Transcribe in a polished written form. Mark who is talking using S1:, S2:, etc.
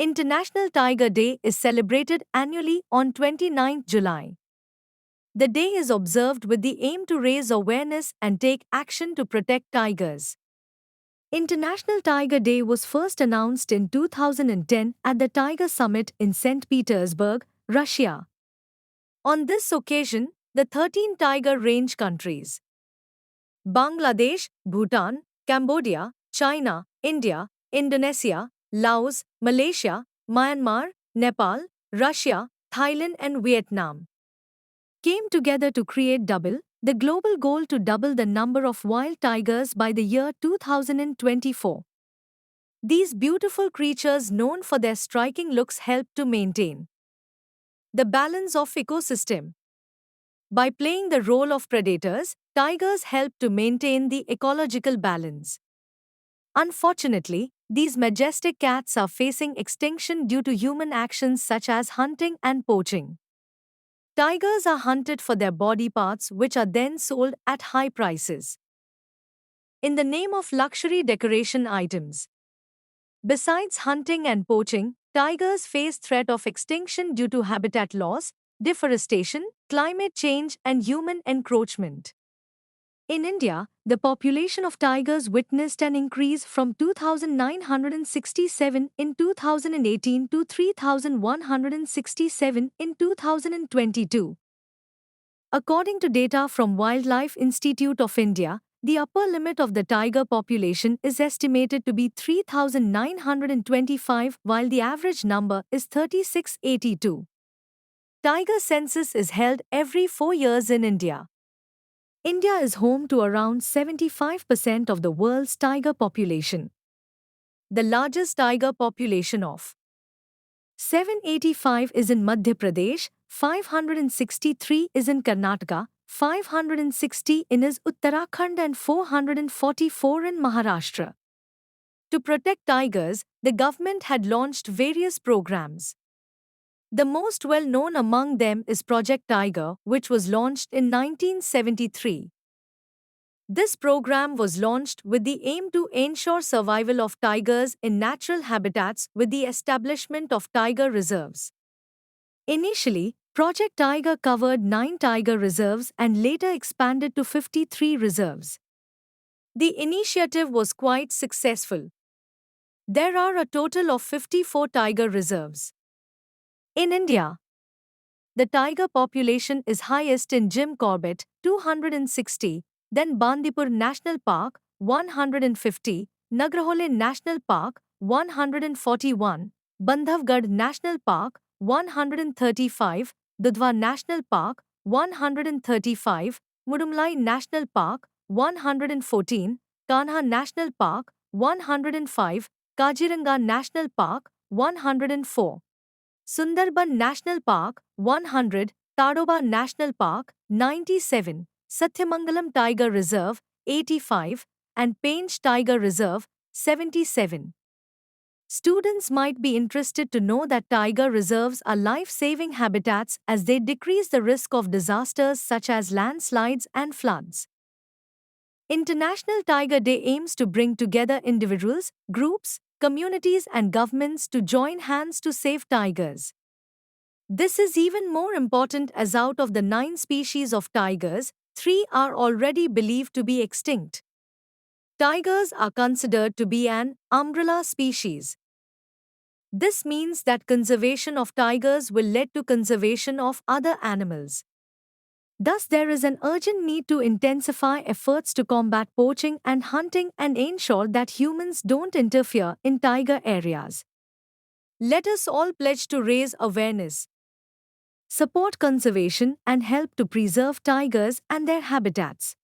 S1: International Tiger Day is celebrated annually on 29th July. The day is observed with the aim to raise awareness and take action to protect tigers. International Tiger Day was first announced in 2010 at the Tiger Summit in St. Petersburg, Russia. On this occasion, the 13 tiger range countries Bangladesh, Bhutan, Cambodia, China, India, Indonesia, Laos, Malaysia, Myanmar, Nepal, Russia, Thailand, and Vietnam came together to create the global goal to double the number of wild tigers by the year 2024. These beautiful creatures, known for their striking looks, help to maintain the balance of ecosystem. By playing the role of predators, tigers help to maintain the ecological balance. Unfortunately, these majestic cats are facing extinction due to human actions such as hunting and poaching. Tigers are hunted for their body parts, which are then sold at high prices in the name of luxury decoration items. Besides hunting and poaching, tigers face threat of extinction due to habitat loss, deforestation, climate change, and human encroachment. In India, the population of tigers witnessed an increase from 2,967 in 2018 to 3,167 in 2022. According to data from Wildlife Institute of India, the upper limit of the tiger population is estimated to be 3,925, while the average number is 3,682. Tiger census is held every 4 years in India. India is home to around 75% of the world's tiger population. The largest tiger population of 785 is in Madhya Pradesh, 563 is in Karnataka, 560 in is Uttarakhand, and 444 in Maharashtra. To protect tigers, the government had launched various programs. The most well-known among them is Project Tiger, which was launched in 1973. This program was launched with the aim to ensure survival of tigers in natural habitats with the establishment of tiger reserves. Initially, Project Tiger covered 9 tiger reserves and later expanded to 53 reserves. The initiative was quite successful. There are a total of 54 tiger reserves. In India, the tiger population is highest in Jim Corbett, 260, then Bandipur National Park, 150, Nagarhole National Park, 141, Bandhavgarh National Park, 135, Dudhwa National Park, 135, Mudumlai National Park, 114, Kanha National Park, 105, Kaziranga National Park, 104. Sundarban National Park, 100, Tadoba National Park, 97, Sathyamangalam Tiger Reserve, 85, and Pench Tiger Reserve, 77. Students might be interested to know that tiger reserves are life-saving habitats as they decrease the risk of disasters such as landslides and floods. International Tiger Day aims to bring together individuals, groups, communities, and governments to join hands to save tigers. This is even more important as out of the 9 species of tigers, 3 are already believed to be extinct. Tigers are considered to be an umbrella species. This means that conservation of tigers will lead to conservation of other animals. Thus, there is an urgent need to intensify efforts to combat poaching and hunting and ensure that humans don't interfere in tiger areas. Let us all pledge to raise awareness, support conservation, and help to preserve tigers and their habitats.